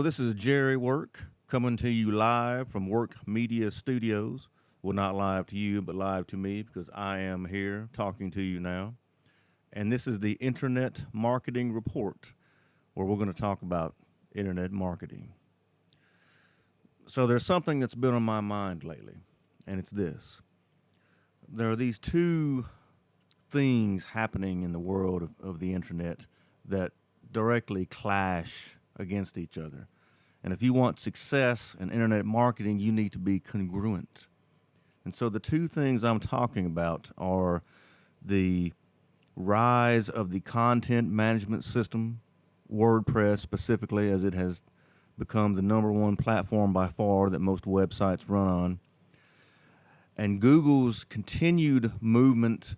This is Jerry Work coming to you live from Work Media Studios. Well, not live to you, but live to me because I am here talking to you now. And this is the Internet Marketing Report, where we're going to talk about internet marketing. So there's something that's been on my mind lately, and it's this. There are these two things happening in the world of the internet that directly clash against each other. And if you want success in internet marketing, you need to be congruent. And so the two things I'm talking about are the rise of the content management system, WordPress specifically, as it has become the #1 platform by far that most websites run on, and Google's continued movement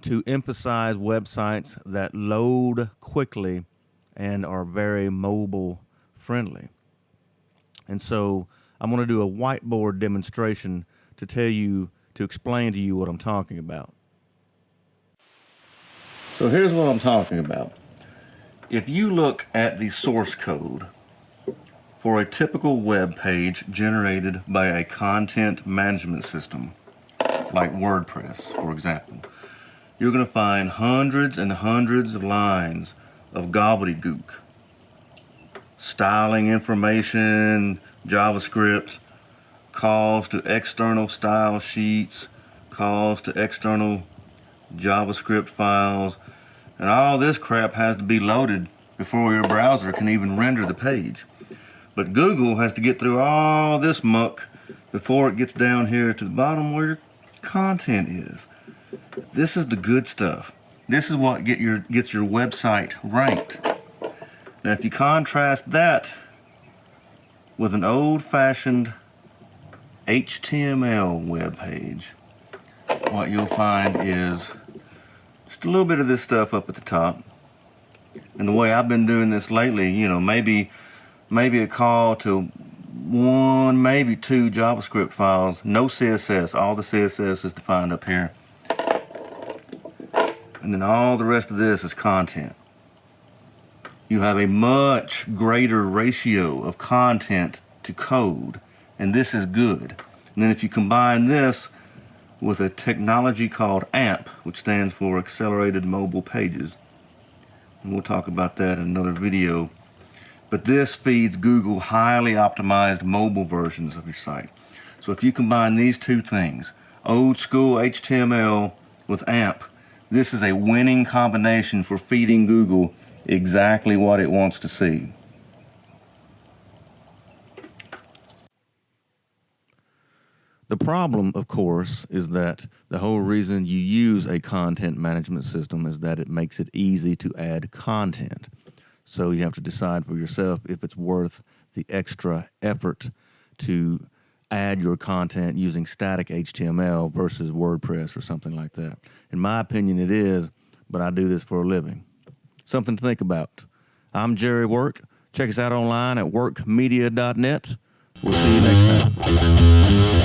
to emphasize websites that load quickly and are very mobile friendly. And so I'm going to do a whiteboard demonstration to explain to you what I'm talking about. So here's what I'm talking about. If you look at the source code for a typical web page generated by a content management system, like WordPress, for example, you're going to find hundreds and hundreds of lines of gobbledygook. Styling information, JavaScript, calls to external style sheets, calls to external JavaScript files, and all this crap has to be loaded before your browser can even render the page. But Google has to get through all this muck before it gets down here to the bottom where your content is. This is the good stuff. This is what gets your website ranked. Now, if you contrast that with an old-fashioned HTML web page, what you'll find is just a little bit of this stuff up at the top. And the way I've been doing this lately, maybe a call to 1, maybe 2 JavaScript files, no CSS. All the CSS is defined up here. And then all the rest of this is content. You have a much greater ratio of content to code, and this is good. And then if you combine this with a technology called AMP, which stands for Accelerated Mobile Pages, and we'll talk about that in another video, but this feeds Google highly optimized mobile versions of your site. So if you combine these two things, old school HTML with AMP, this is a winning combination for feeding Google exactly what it wants to see. The problem, of course, is that the whole reason you use a content management system is that it makes it easy to add content. So you have to decide for yourself if it's worth the extra effort to add your content using static HTML versus WordPress or something like that. In my opinion, it is, but I do this for a living. Something to think about. I'm Jerry Work. Check us out online at workmedia.net. We'll see you next time.